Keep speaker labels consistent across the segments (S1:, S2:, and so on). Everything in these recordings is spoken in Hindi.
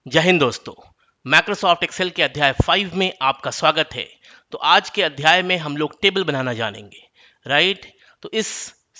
S1: जय हिंद दोस्तों। माइक्रोसॉफ्ट एक्सेल के अध्याय 5 में आपका स्वागत है। तो आज के अध्याय में हम लोग टेबल बनाना जानेंगे, राइट। तो इस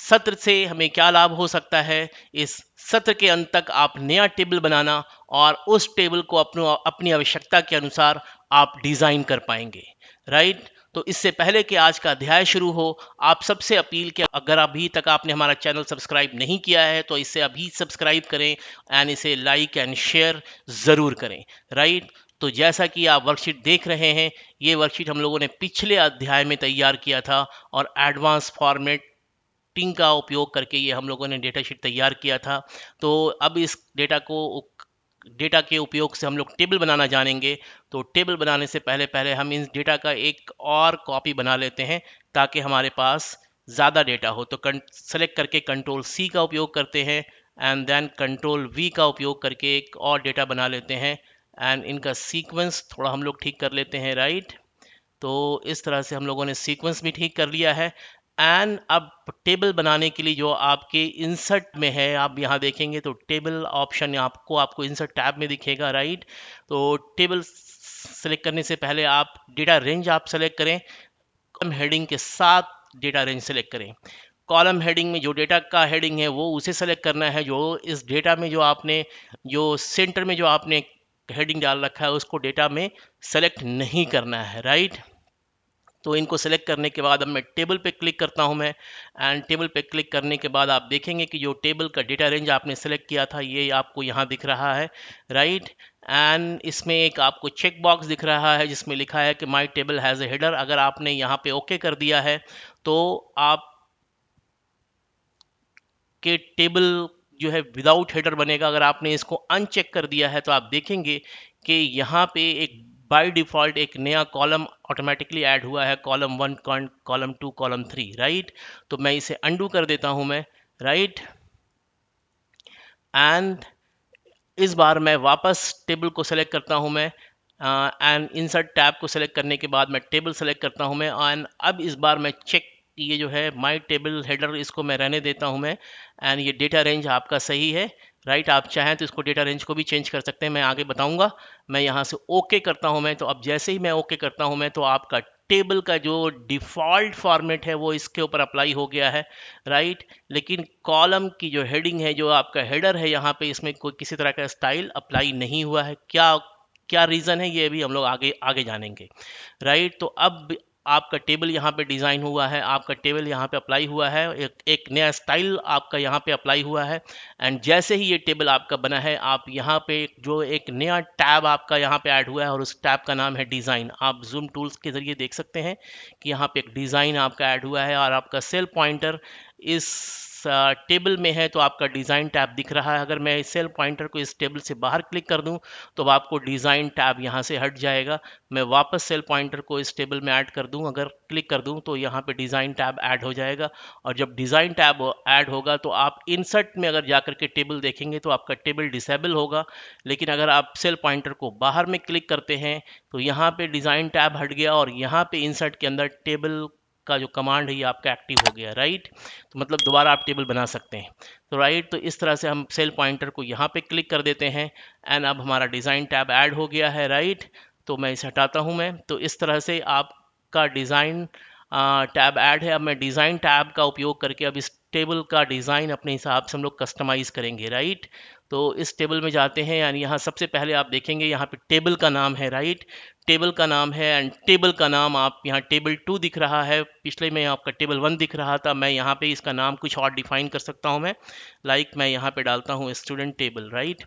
S1: सत्र से हमें क्या लाभ हो सकता है? इस सत्र के अंत तक आप नया टेबल बनाना और उस टेबल को अपनी आवश्यकता के अनुसार आप डिजाइन कर पाएंगे, राइट। तो इससे पहले कि आज का अध्याय शुरू हो, आप सबसे अपील कि अगर अभी तक आपने हमारा चैनल सब्सक्राइब नहीं किया है तो इसे अभी सब्सक्राइब करें एंड इसे लाइक एंड शेयर ज़रूर करें, राइट। तो जैसा कि आप वर्कशीट देख रहे हैं, ये वर्कशीट हम लोगों ने पिछले अध्याय में तैयार किया था और एडवांस फॉर्मेटिंग का उपयोग करके ये हम लोगों ने डेटा शीट तैयार किया था। तो अब इस डेटा के उपयोग से हम लोग टेबल बनाना जानेंगे। तो टेबल बनाने से पहले पहले हम इस डेटा का एक और कॉपी बना लेते हैं ताकि हमारे पास ज़्यादा डेटा हो। तो सेलेक्ट करके कंट्रोल सी का उपयोग करते हैं एंड देन कंट्रोल वी का उपयोग करके एक और डेटा बना लेते हैं एंड इनका सीक्वेंस थोड़ा हम लोग ठीक कर लेते हैं, राइट। तो इस तरह से हम लोगों ने सीक्वेंस भी ठीक कर लिया है। एंड अब टेबल बनाने के लिए जो आपके इंसर्ट में है, आप यहाँ देखेंगे तो टेबल ऑप्शन आपको इंसर्ट टैब में दिखेगा, राइट। तो टेबल सेलेक्ट करने से पहले आप डेटा रेंज आप सेलेक्ट करें, कॉलम हेडिंग के साथ डेटा रेंज सेलेक्ट करें। कॉलम हेडिंग में जो डेटा का हेडिंग है वो उसे सेलेक्ट करना है जो इस डेटा में जो सेंटर में जो आपने हेडिंग डाल रखा है उसको डेटा में सेलेक्ट नहीं करना है, राइट। तो इनको सेलेक्ट करने के बाद अब मैं टेबल पे क्लिक करता हूं मैं, एंड टेबल पे क्लिक करने के बाद आप देखेंगे कि जो टेबल का डेटा रेंज आपने सेलेक्ट किया था ये आपको यहाँ दिख रहा है, राइट। एंड इसमें एक आपको चेक बॉक्स दिख रहा है जिसमें लिखा है कि my table has a header. अगर आपने यहाँ पे ओके कर दिया है तो आप के टेबल जो है विदाउट हेडर बनेगा। अगर आपने इसको अनचेक कर दिया है तो आप देखेंगे कि यहाँ पे एक बाय डिफॉल्ट एक नया कॉलम ऑटोमेटिकली ऐड हुआ है, कॉलम 1, कॉलम 2, कॉलम 3, राइट। तो मैं इसे अंडू कर देता हूँ मैं, राइट। एंड इस बार मैं वापस टेबल को सेलेक्ट करता हूँ मैं एंड इंसर्ट टैब को सेलेक्ट करने के बाद मैं टेबल सेलेक्ट करता हूँ मैं। एंड अब इस बार मैं चेक, ये जो है माय टेबल हेडर, इसको मैं रहने देता हूँ मैं। एंड ये डेटा रेंज आपका सही है, राइट। आप चाहें तो इसको डेटा रेंज को भी चेंज कर सकते हैं, मैं आगे बताऊंगा। मैं यहाँ से ओके करता हूँ मैं। तो अब जैसे ही मैं ओके करता हूँ मैं तो आपका टेबल का जो डिफ़ॉल्ट फॉर्मेट है वो इसके ऊपर अप्लाई हो गया है, राइट। लेकिन कॉलम की जो हेडिंग है, जो आपका हेडर है, यहाँ पे इसमें कोई किसी तरह का स्टाइल अप्लाई नहीं हुआ है। क्या क्या रीज़न है ये भी हम लोग आगे आगे जानेंगे, राइट। तो अब आपका टेबल यहाँ पे डिज़ाइन हुआ है, आपका टेबल यहाँ पे अप्लाई हुआ है, एक नया स्टाइल आपका यहाँ पे अप्लाई हुआ है। एंड जैसे ही ये टेबल आपका बना है, आप यहाँ पे जो एक नया टैब आपका यहाँ पे ऐड हुआ है और उस टैब का नाम है डिज़ाइन। आप जूम टूल्स के ज़रिए देख सकते हैं कि यहाँ पे एक डिज़ाइन आपका ऐड हुआ है और आपका सेल पॉइंटर इस टेबल में है तो आपका डिज़ाइन टैब दिख रहा है। अगर मैं इस सेल पॉइंटर को इस टेबल से बाहर क्लिक कर दूं तो आपको डिज़ाइन टैब यहाँ से हट जाएगा। मैं वापस सेल पॉइंटर को इस टेबल में ऐड कर दूं, अगर क्लिक कर दूं तो यहाँ पे डिज़ाइन टैब ऐड हो जाएगा। और जब डिज़ाइन टैब ऐड होगा तो आप इंसर्ट में अगर जाकर के टेबल देखेंगे तो आपका टेबल डिसेबल होगा। लेकिन अगर आप सेल पॉइंटर को बाहर में क्लिक करते हैं तो यहाँ पे डिज़ाइन टैब हट गया और यहाँ पे इंसर्ट के अंदर टेबल का जो कमांड है ये आपका एक्टिव हो गया, राइट। तो मतलब दोबारा आप टेबल बना सकते हैं। तो राइट, तो इस तरह से हम सेल पॉइंटर को यहाँ पे क्लिक कर देते हैं एंड अब हमारा डिज़ाइन टैब ऐड हो गया है, राइट। तो मैं इसे हटाता हूँ मैं। तो इस तरह से आपका डिज़ाइन टैब ऐड है। अब मैं डिज़ाइन टैब का उपयोग करके अब इस टेबल का डिज़ाइन अपने हिसाब से हम लोग कस्टमाइज़ करेंगे, राइट। तो इस टेबल में जाते हैं, यानी यहाँ सबसे पहले आप देखेंगे यहाँ पे टेबल का नाम है, राइट। टेबल का नाम है एंड टेबल का नाम आप यहाँ टेबल 2 दिख रहा है, पिछले में आपका टेबल 1 दिख रहा था। मैं यहाँ पे इसका नाम कुछ और डिफाइन कर सकता हूँ मैं, लाइक मैं यहाँ पे डालता हूँ student table, right.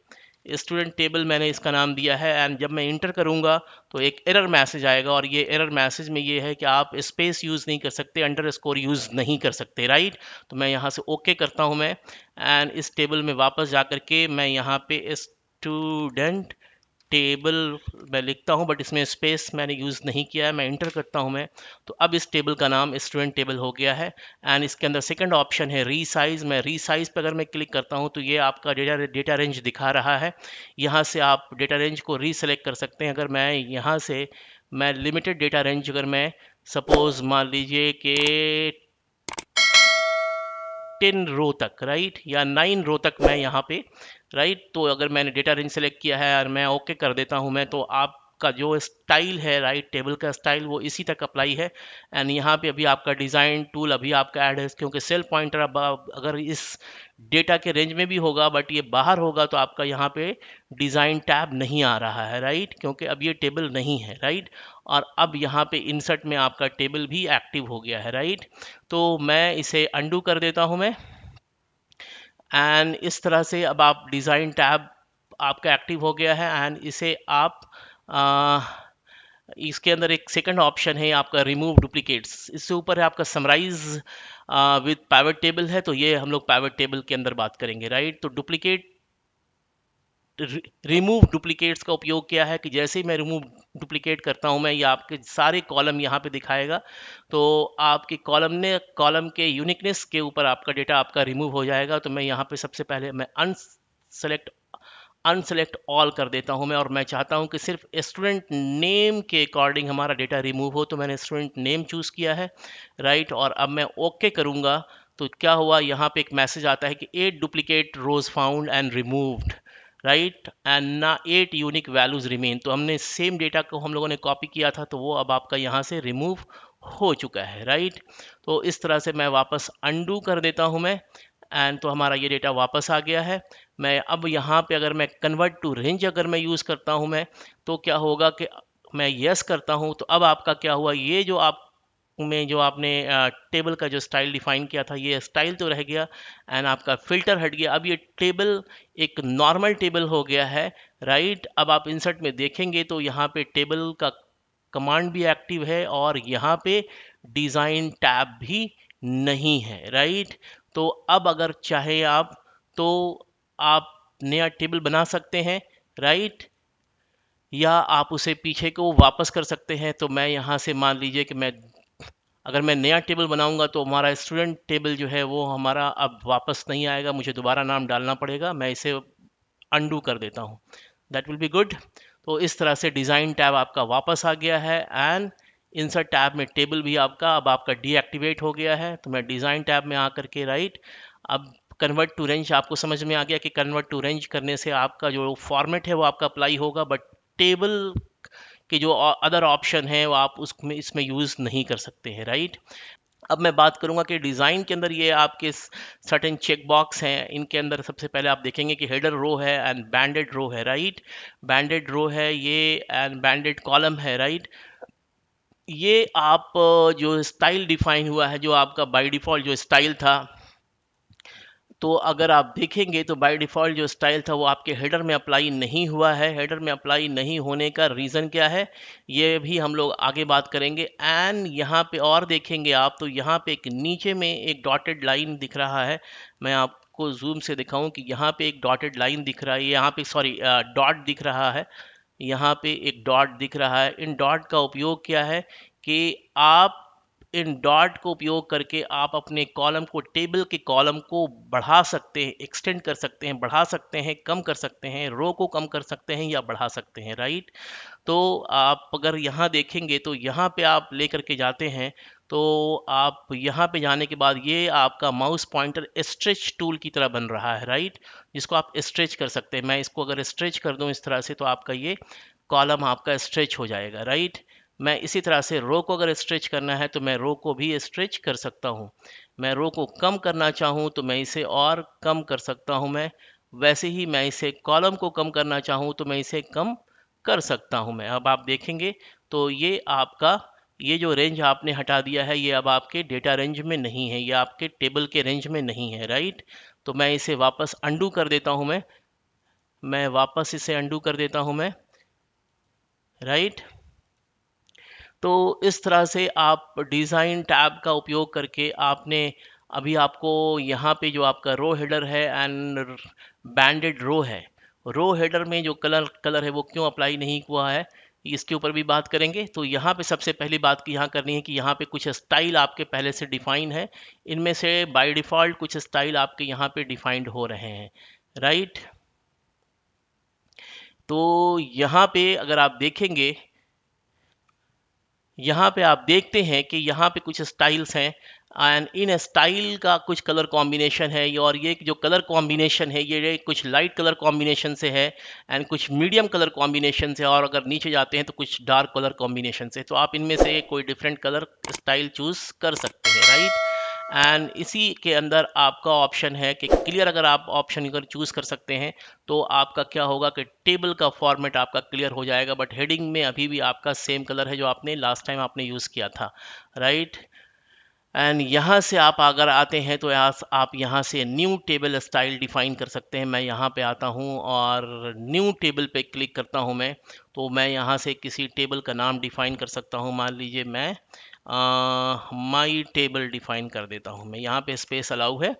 S1: Student table मैंने इसका नाम दिया है एंड जब मैं इंटर करूँगा तो एक एरर मैसेज आएगा और ये एरर मैसेज में ये है कि आप स्पेस यूज़ नहीं कर सकते, अंडरस्कोर यूज़ नहीं कर सकते, राइट। तो मैं यहाँ से ओके करता हूँ मैं एंड इस टेबल में वापस जा करके मैं यहाँ पे स्टूडेंट टेबल मैं लिखता हूँ, बट इसमें स्पेस मैंने यूज़ नहीं किया है। मैं इंटर करता हूँ मैं। तो अब इस टेबल का नाम स्टूडेंट टेबल हो गया है एंड इसके अंदर सेकंड ऑप्शन है रीसाइज। मैं रीसाइज पे अगर मैं क्लिक करता हूँ तो ये आपका डेटा रेंज दिखा रहा है। यहाँ से आप डेटा रेंज को रीसेलेक्ट कर सकते हैं। अगर मैं यहाँ से मैं लिमिटेड डेटा रेंज, अगर मैं सपोज मान लीजिए कि 10 रो तक, राइट, या 9 रो तक मैं यहाँ पे, राइट। तो अगर मैंने डेटा रेंज सेलेक्ट किया है और मैं ओके कर देता हूँ मैं, तो आपका जो स्टाइल है, राइट, टेबल का स्टाइल वो इसी तक अप्लाई है। एंड यहाँ पे अभी आपका डिज़ाइन टूल अभी आपका ऐड है, क्योंकि सेल पॉइंटर अब अगर इस डेटा के रेंज में भी होगा बट ये बाहर होगा तो आपका यहाँ पे डिज़ाइन टैब नहीं आ रहा है, राइट, क्योंकि अब ये टेबल नहीं है, राइट। और अब यहाँ पे इंसर्ट में आपका टेबल भी एक्टिव हो गया है, राइट। तो मैं इसे अंडू कर देता हूँ मैं, एंड इस तरह से अब आप डिज़ाइन टैब आपका एक्टिव हो गया है। एंड इसे आप आ, इसके अंदर एक सेकंड ऑप्शन है आपका रिमूव डुप्लीकेट्स, इससे ऊपर है आपका समराइज विद पाइवट टेबल है, तो ये हम लोग पाइवट टेबल के अंदर बात करेंगे, राइट। तो डुप्लीकेट रिमूव डुप्लीकेट्स का उपयोग क्या है कि जैसे ही मैं रिमूव डुप्लीकेट करता हूं मैं, ये आपके सारे कॉलम यहाँ पे दिखाएगा। तो आपके कॉलम के यूनिकनेस के ऊपर आपका डेटा आपका रिमूव हो जाएगा। तो मैं यहाँ पे सबसे पहले मैं अनसेलेक्ट ऑल कर देता हूं मैं, और मैं चाहता हूं कि सिर्फ स्टूडेंट नेम के अकॉर्डिंग हमारा डेटा रिमूव हो, तो मैंने स्टूडेंट नेम चूज़ किया है, राइट। और अब मैं ओके करूंगा तो क्या हुआ, यहाँ पे एक मैसेज आता है कि 8 duplicate rows found and removed, right, and ना 8 यूनिक वैल्यूज रिमेन। तो हमने सेम डेटा को हम लोगों ने कॉपी किया था, तो वो अब आपका यहाँ से रिमूव हो चुका है, राइट। तो इस तरह से मैं वापस अंडू कर देता हूँ मैं, एंड तो हमारा ये डेटा वापस आ गया है। मैं अब यहाँ पे अगर मैं कन्वर्ट टू रेंज अगर मैं यूज़ करता हूँ मैं, तो क्या होगा कि मैं यस करता हूँ, तो अब आपका क्या हुआ, ये जो आप में जो आपने टेबल का जो स्टाइल डिफाइन किया था ये स्टाइल तो रह गया, एंड आपका फिल्टर हट गया। अब ये टेबल एक नॉर्मल टेबल हो गया है, राइट। अब आप इंसर्ट में देखेंगे तो यहाँ पे टेबल का कमांड भी एक्टिव है और यहाँ पे डिज़ाइन टैब भी नहीं है, राइट। तो अब अगर चाहे आप तो आप नया टेबल बना सकते हैं, राइट, या आप उसे पीछे को वापस कर सकते हैं। तो मैं यहाँ से मान लीजिए कि मैं अगर मैं नया टेबल बनाऊंगा तो हमारा स्टूडेंट टेबल जो है वो हमारा अब वापस नहीं आएगा, मुझे दोबारा नाम डालना पड़ेगा। मैं इसे अंडू कर देता हूँ, दैट विल बी गुड। तो इस तरह से डिज़ाइन टैब आपका वापस आ गया है, एंड इंसर्ट टैब में टेबल भी आपका अब आपका डीएक्टिवेट हो गया है। तो मैं डिज़ाइन टैब में आकर के, राइट, अब कन्वर्ट टू रेंज आपको समझ में आ गया कि कन्वर्ट टू रेंज करने से आपका जो फॉर्मेट है वो आपका अप्लाई होगा, बट टेबल के जो अदर ऑप्शन है वो आप उसमें इसमें यूज़ नहीं कर सकते हैं, राइट। अब मैं बात करूंगा कि डिज़ाइन के अंदर ये आपके सर्टेन चेक बॉक्स हैं। इनके अंदर सबसे पहले आप देखेंगे कि हेडर रो है एंड बैंडेड रो है, राइट। बैंडेड रो है ये एंड बैंडेड कॉलम है, राइट। ये आप जो स्टाइल डिफाइन हुआ है, जो आपका बाय डिफ़ॉल्ट जो स्टाइल था, तो अगर आप देखेंगे तो बाय डिफ़ॉल्ट जो स्टाइल था वो आपके हेडर में अप्लाई नहीं हुआ है। हेडर में अप्लाई नहीं होने का रीज़न क्या है ये भी हम लोग आगे बात करेंगे। एंड यहाँ पे और देखेंगे आप तो यहाँ पे एक नीचे में एक डॉटेड लाइन दिख रहा है। मैं आपको जूम से दिखाऊं कि यहाँ पे एक डॉटेड लाइन दिख रहा है, यहाँ पे सॉरी डॉट दिख रहा है, यहाँ पे एक डॉट दिख रहा है। इन डॉट का उपयोग क्या है कि आप इन डॉट को उपयोग करके आप अपने कॉलम को, टेबल के कॉलम को बढ़ा सकते हैं, एक्सटेंड कर सकते हैं, बढ़ा सकते हैं, कम कर सकते हैं, रो को कम कर सकते हैं या बढ़ा सकते हैं, राइट। तो आप अगर यहाँ देखेंगे तो यहाँ पे आप लेकर के जाते हैं, तो आप यहाँ पे जाने के बाद ये आपका माउस पॉइंटर स्ट्रेच टूल की तरह बन रहा है, राइट, जिसको आप स्ट्रेच कर सकते हैं। मैं इसको अगर स्ट्रेच कर दूं इस तरह से तो आपका ये कॉलम आपका स्ट्रेच हो जाएगा, राइट। मैं इसी तरह से रो को अगर स्ट्रेच करना है तो मैं रो को भी स्ट्रेच कर सकता हूँ। मैं रो को कम करना चाहूँ तो मैं इसे और कम कर सकता हूँ मैं। वैसे ही मैं इसे कॉलम को कम करना चाहूँ तो मैं इसे कम कर सकता हूँ मैं। अब आप देखेंगे तो ये आपका ये जो रेंज आपने हटा दिया है ये अब आपके डेटा रेंज में नहीं है, ये आपके टेबल के रेंज में नहीं है, राइट। तो मैं इसे वापस अंडू कर देता हूँ मैं वापस इसे अंडू कर देता हूँ मैं, राइट। तो इस तरह से आप डिज़ाइन टैब का उपयोग करके आपने अभी आपको यहाँ पे जो आपका रो हेडर है एंड बैंडेड रो हेडर में जो कलर है वो क्यों अप्लाई नहीं हुआ है इसके ऊपर भी बात करेंगे। तो यहाँ पे सबसे पहली बात की यहाँ करनी है कि यहाँ पे कुछ स्टाइल आपके पहले से डिफाइन है, इनमें से बाय डिफ़ॉल्ट कुछ स्टाइल आपके यहाँ पे डिफाइंड हो रहे हैं, राइट। तो यहाँ पे अगर आप देखेंगे, यहाँ पे आप देखते हैं कि यहाँ पे कुछ स्टाइल्स हैं एंड इन स्टाइल का कुछ कलर कॉम्बिनेशन है और ये जो कलर कॉम्बिनेशन है ये कुछ लाइट कलर कॉम्बिनेशन से है एंड कुछ मीडियम कलर कॉम्बिनेशन से, और अगर नीचे जाते हैं तो कुछ डार्क कलर कॉम्बिनेशन से। तो आप इनमें से कोई डिफरेंट कलर स्टाइल चूज कर सकते हैं, राइट। एंड इसी के अंदर आपका ऑप्शन है कि क्लियर, अगर आप ऑप्शन अगर चूज कर सकते हैं तो आपका क्या होगा कि टेबल का फॉर्मेट आपका क्लियर हो जाएगा, बट हेडिंग में अभी भी आपका सेम कलर है जो आपने लास्ट टाइम आपने यूज़ किया था, राइट। एंड यहाँ से आप अगर आते हैं तो आप यहाँ से न्यू टेबल स्टाइल डिफाइन कर सकते हैं। मैं यहाँ पे आता हूँ और न्यू टेबल पे क्लिक करता हूँ मैं। तो मैं यहाँ से किसी टेबल का नाम डिफाइन कर सकता हूँ। मान लीजिए मैं माई टेबल डिफाइन कर देता हूँ। मैं यहाँ पे स्पेस अलाउ है,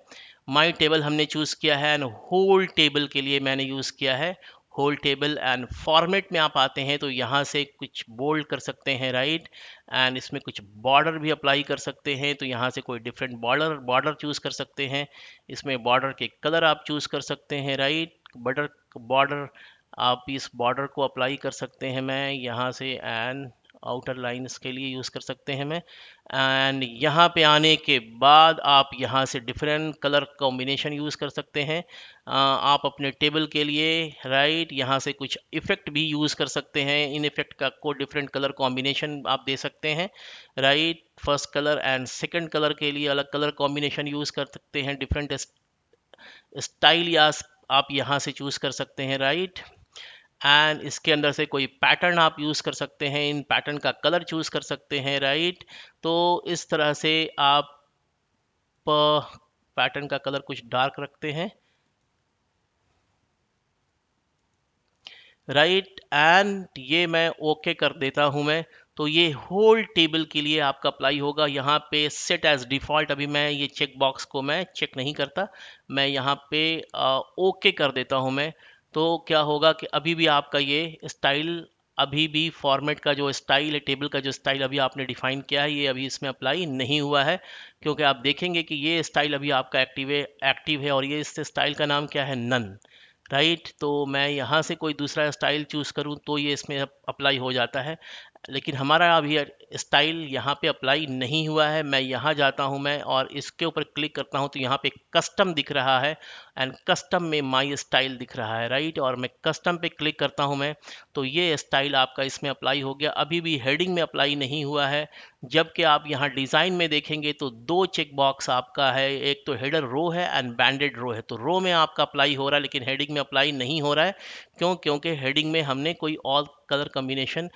S1: माई टेबल हमने चूज़ किया है एंड होल टेबल के लिए मैंने यूज़ किया है होल टेबल। एंड फॉर्मेट में आप आते हैं तो यहाँ से कुछ बोल्ड कर सकते हैं, राइट। एंड इसमें कुछ बॉर्डर भी अप्लाई कर सकते हैं, तो यहाँ से कोई डिफरेंट बॉर्डर बॉर्डर चूज़ कर सकते हैं। इसमें बॉर्डर के कलर आप चूज़ कर सकते हैं, राइट। बॉर्डर बॉर्डर आप इस बॉर्डर को अप्लाई कर सकते हैं मैं यहाँ से, एंड आउटर लाइंस के लिए यूज़ कर सकते हैं मैं। एंड यहाँ पे आने के बाद आप यहाँ से डिफरेंट कलर कॉम्बिनेशन यूज़ कर सकते हैं आप अपने टेबल के लिए, राइट। यहाँ से कुछ इफ़ेक्ट भी यूज़ कर सकते हैं, इन इफ़ेक्ट का को डिफरेंट कलर कॉम्बिनेशन आप दे सकते हैं, right. First colour and second colour के लिए अलग कलर कॉम्बिनेशन यूज़ कर सकते हैं, डिफरेंट स्टाइल या आप यहाँ से चूज़ कर सकते हैं, राइट। एंड इसके अंदर से कोई पैटर्न आप यूज़ कर सकते हैं, इन पैटर्न का कलर चूज़ कर सकते हैं, राइट। तो इस तरह से आप पैटर्न का कलर कुछ डार्क रखते हैं, राइट। एंड ये मैं ओके कर देता हूँ मैं। तो ये होल टेबल के लिए आपका अप्लाई होगा। यहाँ पे सेट एज डिफ़ॉल्ट, अभी मैं ये चेक बॉक्स को मैं चेक नहीं करता, मैं यहाँ पे ओके कर देता हूँ मैं। तो क्या होगा कि अभी भी आपका ये स्टाइल, अभी भी फॉर्मेट का जो स्टाइल है, टेबल का जो स्टाइल अभी आपने डिफाइन किया है, ये अभी इसमें अप्लाई नहीं हुआ है, क्योंकि आप देखेंगे कि ये स्टाइल अभी आपका एक्टिव है और ये इस स्टाइल का नाम क्या है, नन, राइट। तो मैं यहाँ से कोई दूसरा स्टाइल चूज़ करूँ तो ये इसमें अप्लाई हो जाता है, लेकिन हमारा अभी स्टाइल यहाँ पे अप्लाई नहीं हुआ है। मैं यहाँ जाता हूँ मैं और इसके ऊपर क्लिक करता हूँ तो यहाँ पे कस्टम दिख रहा है एंड कस्टम में माई स्टाइल दिख रहा है, राइट। और मैं कस्टम पे क्लिक करता हूँ मैं, तो ये स्टाइल आपका इसमें अप्लाई हो गया। अभी भी हेडिंग में अप्लाई नहीं हुआ है, जबकि आप यहाँ डिज़ाइन में देखेंगे तो दो चेक बॉक्स आपका है, एक तो हेडर रो है एंड बैंडेड रो है। तो रो में आपका अप्लाई हो रहा है लेकिन हेडिंग में अप्लाई नहीं हो रहा है। क्यों? क्योंकि हेडिंग में हमने कोई और कलर कम्बिनेशन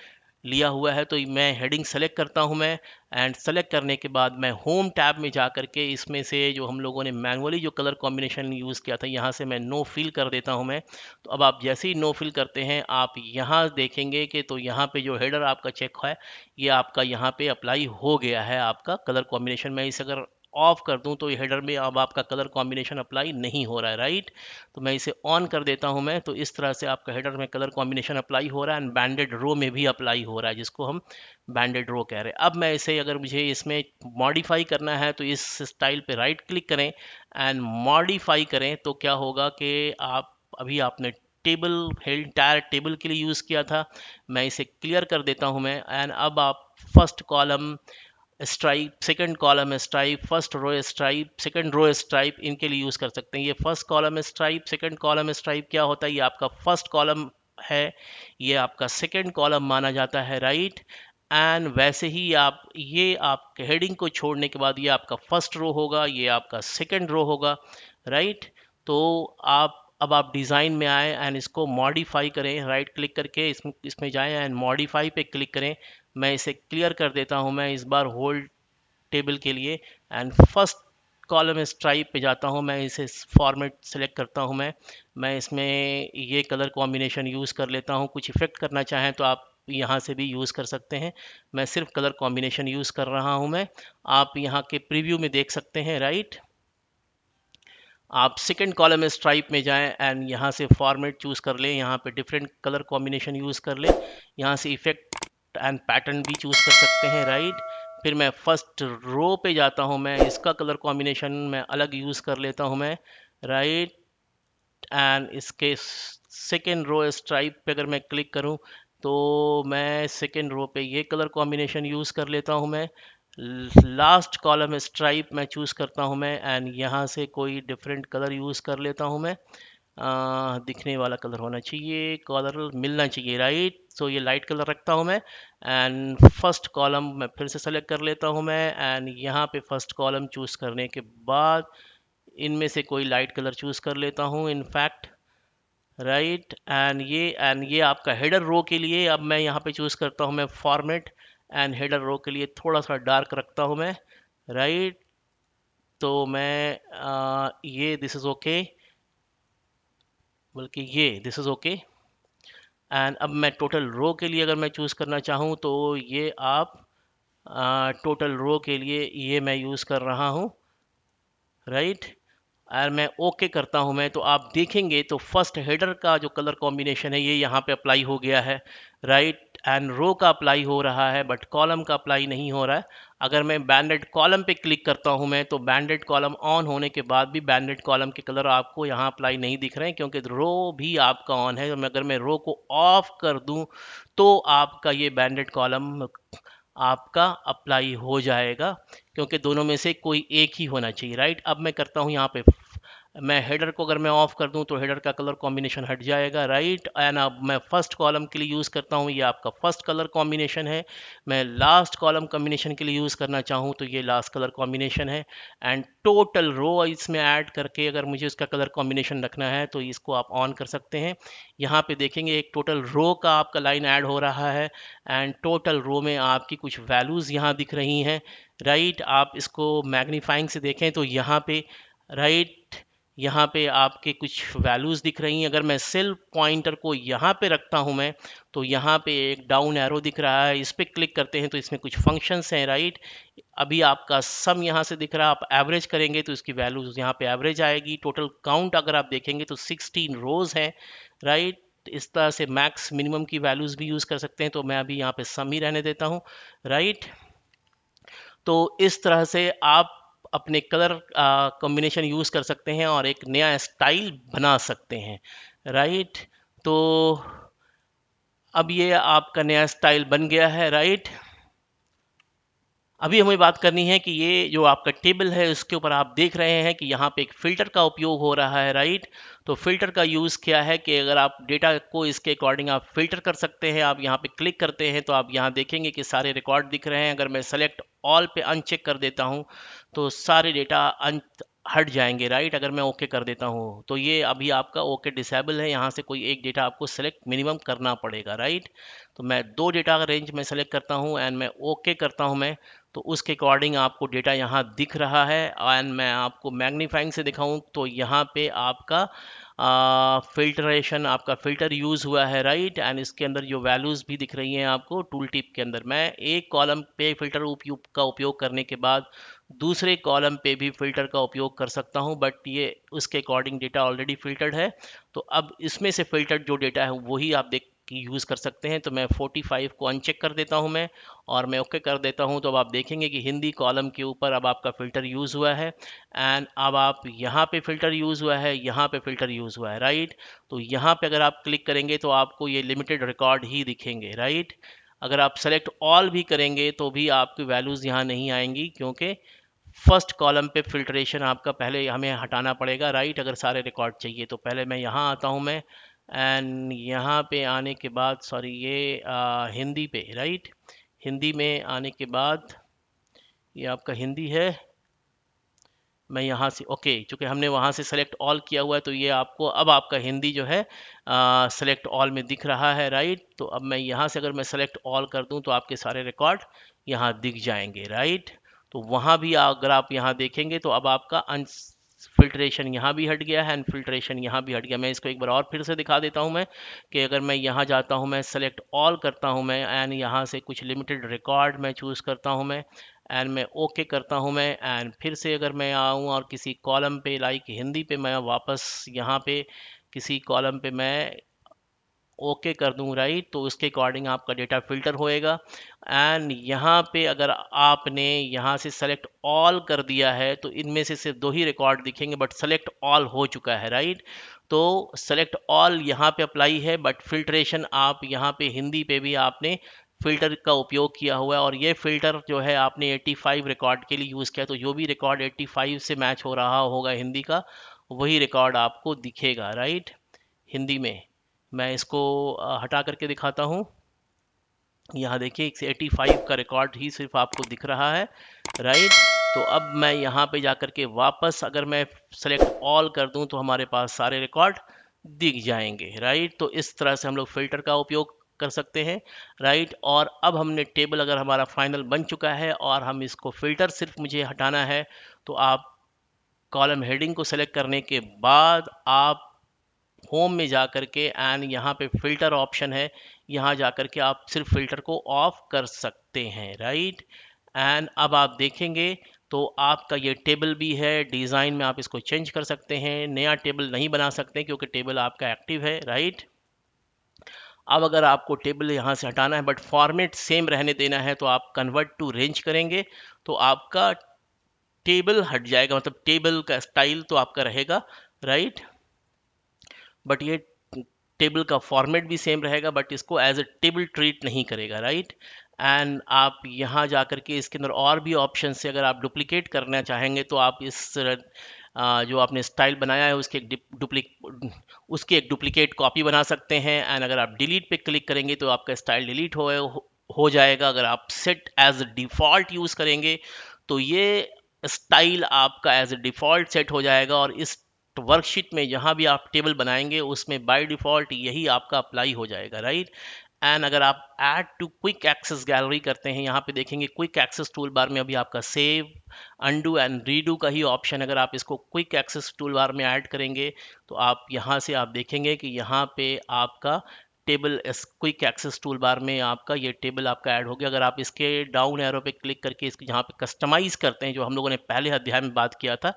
S1: लिया हुआ है। तो मैं हेडिंग सेलेक्ट करता हूं मैं, एंड सेलेक्ट करने के बाद मैं होम टैब में जा करके इसमें से जो हम लोगों ने मैनुअली जो कलर कॉम्बिनेशन यूज़ किया था यहाँ से मैं नो फिल कर देता हूं मैं। तो अब आप जैसे ही नो फिल करते हैं आप यहाँ देखेंगे कि तो यहाँ पे जो हेडर आपका चेक है ये आपका यहाँ पे अप्लाई हो गया है, आपका कलर कॉम्बिनेशन। मैं इसे अगर ऑफ कर दूं तो ये हेडर में अब आपका कलर कॉम्बिनेशन अप्लाई नहीं हो रहा है, राइट। तो मैं इसे ऑन कर देता हूं मैं, तो इस तरह से आपका हेडर में कलर कॉम्बिनेशन अप्लाई हो रहा है एंड बैंडेड रो में भी अप्लाई हो रहा है, जिसको हम बैंडेड रो कह रहे हैं। अब मैं इसे, अगर मुझे इसमें मॉडिफाई करना है तो इस स्टाइल पे राइट क्लिक करें एंड मॉडिफाई करें। तो क्या होगा कि आप, अभी आपने टेबल एंटायर टेबल के लिए यूज़ किया था, मैं इसे क्लियर कर देता हूं मैं। एंड अब आप first column stripe, second column stripe, first row stripe, second row stripe, इनके लिए यूज़ कर सकते हैं। ये first column stripe, second column stripe क्या होता है, ये आपका फर्स्ट कॉलम है, ये आपका सेकंड कॉलम माना जाता है, राइट। एंड वैसे ही आप, ये आप हेडिंग को छोड़ने के बाद ये आपका फर्स्ट रो होगा, ये आपका सेकंड रो होगा, राइट। तो आप, अब आप डिज़ाइन में आए एंड इसको मॉडिफाई करें, राइट क्लिक करके इसमें इसमें जाएं एंड मॉडिफाई पे क्लिक करें। मैं इसे क्लियर कर देता हूं मैं इस बार होल टेबल के लिए, एंड फर्स्ट कॉलम स्ट्राइप पे जाता हूं मैं, इसे फॉर्मेट सेलेक्ट करता हूं मैं इसमें ये कलर कॉम्बिनेशन यूज़ कर लेता हूं। कुछ इफेक्ट करना चाहें तो आप यहाँ से भी यूज़ कर सकते हैं, मैं सिर्फ कलर कॉम्बिनेशन यूज़ कर रहा हूं मैं। आप यहाँ के प्रीव्यू में देख सकते हैं, राइट। आप सेकंड कॉलम स्ट्राइप में जाएं एंड यहाँ से फॉर्मेट चूज़ कर लें, यहाँ पे डिफरेंट कलर कॉम्बिनेशन यूज़ कर लें, यहाँ से इफेक्ट एंड पैटर्न भी चूज़ कर सकते हैं, राइट। फिर मैं फर्स्ट रो पे जाता हूँ मैं, इसका कलर कॉम्बिनेशन मैं अलग यूज़ कर लेता हूँ मैं, राइट। एंड इसके सेकेंड रो स्ट्राइप पे अगर मैं क्लिक करूँ तो मैं सेकेंड रो पे ये कलर कॉम्बिनेशन यूज़ कर लेता हूँ मैं, लास्ट कॉलम स्ट्राइप मैं चूज़ करता हूँ मैं, एंड यहाँ से कोई डिफरेंट कलर यूज़ कर लेता हूँ मैं। दिखने वाला कलर होना चाहिए, कलर मिलना चाहिए, राइट। सो ये लाइट कलर रखता हूँ मैं। एंड फर्स्ट कॉलम मैं फिर से सेलेक्ट कर लेता हूँ मैं, एंड यहाँ पे फर्स्ट कॉलम चूज़ करने के बाद इनमें से कोई लाइट कलर चूज़ कर लेता हूँ इनफैक्ट, राइट। एंड ये आपका हेडर रो के लिए अब मैं यहाँ पे चूज़ करता हूँ मैं फॉर्मेट, एंड हेडर रो के लिए थोड़ा सा डार्क रखता हूँ मैं, राइट। तो मैं ये दिस इज़ ओके, बल्कि ये दिस इज़ ओके। एंड अब मैं टोटल रो के लिए अगर मैं चूज़ करना चाहूँ तो ये आप टोटल रो के लिए ये मैं यूज़ कर रहा हूँ, राइट। और मैं ओके करता हूँ मैं, तो आप देखेंगे तो फर्स्ट हेडर का जो कलर कॉम्बिनेशन है ये यहाँ पे अप्लाई हो गया है, राइट। एंड रो का अप्लाई हो रहा है बट कॉलम का अप्लाई नहीं हो रहा है। अगर मैं बैंडेड कॉलम पे क्लिक करता हूँ मैं, तो बैंडेड कॉलम ऑन होने के बाद भी बैंडेड कॉलम के कलर आपको यहाँ अप्लाई नहीं दिख रहे हैं, क्योंकि रो भी आपका ऑन है। अगर मैं रो को ऑफ कर दूँ तो आपका ये बैंडेड कॉलम आपका अप्लाई हो जाएगा, क्योंकि दोनों में से कोई एक ही होना चाहिए, राइट। अब मैं करता हूँ यहाँ पे, मैं हेडर को अगर मैं ऑफ कर दूं तो हेडर का कलर कॉम्बिनेशन हट जाएगा, राइट। एंड अब मैं फर्स्ट कॉलम के लिए यूज़ करता हूँ, ये आपका फर्स्ट कलर कॉम्बिनेशन है। मैं लास्ट कॉलम कॉम्बिनेशन के लिए यूज़ करना चाहूँ तो ये लास्ट कलर कॉम्बिनेशन है। एंड टोटल रो इसमें ऐड करके अगर मुझे इसका कलर कॉम्बिनेशन रखना है तो इसको आप ऑन कर सकते हैं। यहाँ पे देखेंगे एक टोटल रो का आपका लाइन ऐड हो रहा है, एंड टोटल रो में आपकी कुछ वैल्यूज़ यहाँ दिख रही हैं, राइट। आप इसको मैग्नीफाइंग से देखें तो यहाँ पे, राइट, यहाँ पे आपके कुछ वैल्यूज़ दिख रही हैं। अगर मैं सेल पॉइंटर को यहाँ पे रखता हूँ मैं, तो यहाँ पे एक डाउन एरो दिख रहा है, इस पर क्लिक करते हैं तो इसमें कुछ फंक्शंस हैं, राइट। अभी आपका सम यहाँ से दिख रहा है, आप एवरेज करेंगे तो इसकी वैल्यूज़ यहाँ पे एवरेज आएगी। टोटल काउंट अगर आप देखेंगे तो 16 रोज़ हैं, राइट। इस तरह से मैक्स मिनिमम की वैल्यूज़ भी यूज़ कर सकते हैं, तो मैं अभी यहाँ पे सम ही रहने देता हूँ, राइट। तो इस तरह से आप अपने कलर कॉम्बिनेशन यूज़ कर सकते हैं और एक नया स्टाइल बना सकते हैं, राइट। तो अब ये आपका नया स्टाइल बन गया है, राइट। अभी हमें बात करनी है कि ये जो आपका टेबल है उसके ऊपर आप देख रहे हैं कि यहाँ पे एक फ़िल्टर का उपयोग हो रहा है, राइट। तो फ़िल्टर का यूज़ क्या है कि अगर आप डेटा को इसके अकॉर्डिंग आप फ़िल्टर कर सकते हैं। आप यहाँ पे क्लिक करते हैं तो आप यहाँ देखेंगे कि सारे रिकॉर्ड दिख रहे हैं। अगर मैं सेलेक्ट ऑल पे अनचेक कर देता हूँ तो सारे डेटा हट जाएंगे, राइट। अगर मैं ओके कर देता हूँ तो ये अभी आपका ओके डिसेबल है, यहाँ से कोई एक डेटा आपको सेलेक्ट मिनिमम करना पड़ेगा, राइट। तो मैं दो डेटा का रेंज में सेलेक्ट करता हूँ एंड मैं ओके करता हूँ मैं, तो उसके अकॉर्डिंग आपको डेटा यहाँ दिख रहा है। एंड मैं आपको मैग्नीफाइंग से दिखाऊं तो यहाँ पे आपका फिल्ट्रेशन, आपका फ़िल्टर यूज़ हुआ है, राइट। एंड इसके अंदर जो वैल्यूज़ भी दिख रही हैं आपको टूल टिप के अंदर। मैं एक कॉलम पे फ़िल्टर का उपयोग करने के बाद दूसरे कॉलम पे भी फ़िल्टर का उपयोग कर सकता हूं, बट ये उसके अकॉर्डिंग डेटा ऑलरेडी फ़िल्टर्ड है। तो अब इसमें से फ़िल्टर्ड जो डेटा है वही आप देख यूज़ कर सकते हैं। तो मैं 45 को अनचेक कर देता हूं मैं, और मैं ओके कर देता हूं। तो अब आप देखेंगे कि हिंदी कॉलम के ऊपर अब आपका फ़िल्टर यूज़ हुआ है। एंड अब आप यहाँ पे फ़िल्टर यूज़ हुआ है, यहाँ पे फ़िल्टर यूज़ हुआ है, राइट। तो यहाँ पे अगर आप क्लिक करेंगे तो आपको ये लिमिटेड रिकॉर्ड ही दिखेंगे, राइट। अगर आप सेलेक्ट ऑल भी करेंगे तो भी आपकी वैल्यूज़ यहाँ नहीं आएंगी, क्योंकि फर्स्ट कॉलम पे फिल्ट्रेशन आपका पहले हमें हटाना पड़ेगा, राइट। अगर सारे रिकॉर्ड चाहिए तो पहले मैं यहाँ आता हूँ मैं, एंड यहाँ पे आने के बाद, सॉरी ये हिंदी पे, राइट। हिंदी में आने के बाद ये आपका हिंदी है। मैं यहाँ से ओके, चूँकि हमने वहाँ से सेलेक्ट ऑल किया हुआ है तो ये आपको अब आपका हिंदी जो है सेलेक्ट ऑल में दिख रहा है, राइट। तो अब मैं यहाँ से अगर मैं सेलेक्ट ऑल कर दूँ तो आपके सारे रिकॉर्ड यहाँ दिख जाएंगे, राइट। तो वहाँ भी अगर आप यहाँ देखेंगे तो अब आपका फिल्ट्रेशन यहाँ भी हट गया है एंड फिल्ट्रेशन यहाँ भी हट गया। मैं इसको एक बार और फिर से दिखा देता हूँ मैं, कि अगर मैं यहाँ जाता हूँ, मैं सेलेक्ट ऑल करता हूँ मैं, एंड यहाँ से कुछ लिमिटेड रिकॉर्ड मैं चूज़ करता हूँ मैं, एंड मैं ओके करता हूँ मैं। एंड फिर से अगर मैं आऊँ और किसी कॉलम पे लाइक हिंदी पे मैं वापस यहाँ पे किसी कॉलम पे मैं ओके कर दूं, राइट, तो उसके अकॉर्डिंग आपका डेटा फिल्टर होएगा। एंड यहाँ पे अगर आपने यहाँ से सेलेक्ट ऑल कर दिया है तो इनमें से सिर्फ दो ही रिकॉर्ड दिखेंगे, बट सेलेक्ट ऑल हो चुका है, राइट। तो सेलेक्ट ऑल यहाँ पे अप्लाई है, बट फिल्ट्रेशन आप यहाँ पे हिंदी पे भी आपने फ़िल्टर का उपयोग किया हुआ है और ये फ़िल्टर जो है आपने 85 रिकॉर्ड के लिए यूज़ किया, तो जो भी रिकॉर्ड 85 से मैच हो रहा होगा हिंदी का, वही रिकॉर्ड आपको दिखेगा, राइट, हिंदी में। मैं इसको हटा करके दिखाता हूँ। यहाँ देखिए 85 का रिकॉर्ड ही सिर्फ आपको दिख रहा है, राइट। तो अब मैं यहाँ पे जाकर के वापस अगर मैं सेलेक्ट ऑल कर दूँ तो हमारे पास सारे रिकॉर्ड दिख जाएंगे, राइट। तो इस तरह से हम लोग फिल्टर का उपयोग कर सकते हैं, राइट। और अब हमने टेबल अगर हमारा फाइनल बन चुका है और हम इसको फिल्टर सिर्फ मुझे हटाना है, तो आप कॉलम हेडिंग को सेलेक्ट करने के बाद आप होम में जा कर के एंड यहाँ पे फिल्टर ऑप्शन है, यहाँ जा कर के आप सिर्फ फिल्टर को ऑफ कर सकते हैं, राइट। एंड अब आप देखेंगे तो आपका ये टेबल भी है, डिज़ाइन में आप इसको चेंज कर सकते हैं, नया टेबल नहीं बना सकते क्योंकि टेबल आपका एक्टिव है, राइट। अब अगर आपको टेबल यहाँ से हटाना है बट फॉर्मेट सेम रहने देना है, तो आप कन्वर्ट टू रेंज करेंगे तो आपका टेबल हट जाएगा, मतलब टेबल का स्टाइल तो आपका रहेगा, राइट। बट ये टेबल का फॉर्मेट भी सेम रहेगा, बट इसको एज अ टेबल ट्रीट नहीं करेगा, राइट। एंड आप यहाँ जा करके इसके अंदर और भी ऑप्शन से अगर आप डुप्लीकेट करना चाहेंगे तो आप इस जो आपने स्टाइल बनाया है उसकी एक डुप्लीकेट कॉपी बना सकते हैं। एंड अगर आप डिलीट पे क्लिक करेंगे तो आपका स्टाइल डिलीट हो जाएगा। अगर आप सेट एज डिफ़ॉल्ट यूज़ करेंगे तो ये स्टाइल आपका एज ए डिफ़ॉल्ट सेट हो जाएगा और इस वर्कशीट में जहाँ भी आप टेबल बनाएंगे उसमें बाय डिफ़ॉल्ट यही आपका अप्लाई हो जाएगा, राइट। एंड अगर आप add to quick access gallery करते हैं, यहाँ पे देखेंगे क्विक एक्सेस टूल बार में अभी आपका सेव, अंडू एंड रीडू का ही ऑप्शन। अगर आप इसको क्विक एक्सेस टूल बार में ऐड करेंगे तो आप यहाँ से आप देखेंगे कि यहाँ पे आपका table quick access tool bar में आपका ये टेबल आपका ऐड हो गया। अगर आप इसके डाउन एरो पे क्लिक करके इसको यहाँ पे कस्टमाइज करते हैं, जो हम लोगों ने पहले अध्याय में बात किया था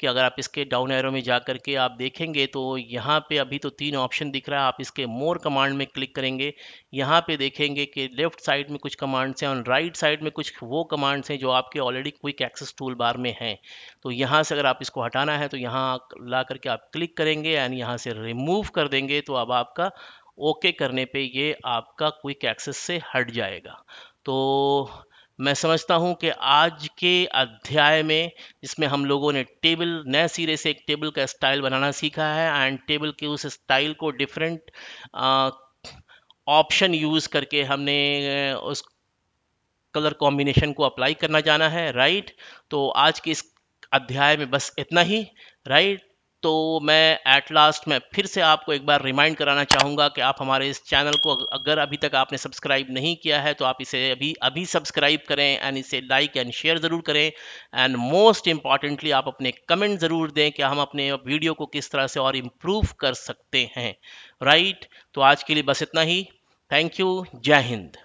S1: कि अगर आप इसके डाउन एरो में जा करके आप देखेंगे तो यहाँ पे अभी तो 3 ऑप्शन दिख रहा है। आप इसके मोर कमांड में क्लिक करेंगे, यहाँ पे देखेंगे कि लेफ्ट साइड में कुछ कमांड्स हैं और राइट साइड में कुछ वो कमांड्स हैं जो आपके already quick access tool bar में हैं। तो यहाँ से अगर आप इसको हटाना है तो यहाँ ला करके आप क्लिक करेंगे एंड यहाँ से रिमूव कर देंगे, तो अब आपका ओके करने पे ये आपका क्विक एक्सेस से हट जाएगा। तो मैं समझता हूँ कि आज के अध्याय में जिसमें हम लोगों ने टेबल नए सिरे से एक टेबल का स्टाइल बनाना सीखा है एंड टेबल के उस स्टाइल को डिफरेंट ऑप्शन यूज़ करके हमने उस कलर कॉम्बिनेशन को अप्लाई करना जाना है, राइट। तो आज के इस अध्याय में बस इतना ही, राइट। तो मैं एट लास्ट में फिर से आपको एक बार रिमाइंड कराना चाहूँगा कि आप हमारे इस चैनल को अगर अभी तक आपने सब्सक्राइब नहीं किया है तो आप इसे अभी अभी सब्सक्राइब करें एंड इसे लाइक एंड शेयर ज़रूर करें। एंड मोस्ट इम्पॉर्टेंटली आप अपने कमेंट ज़रूर दें कि हम अपने वीडियो को किस तरह से और इम्प्रूव कर सकते हैं, राइट। तो आज के लिए बस इतना ही। Thank you. जय हिंद।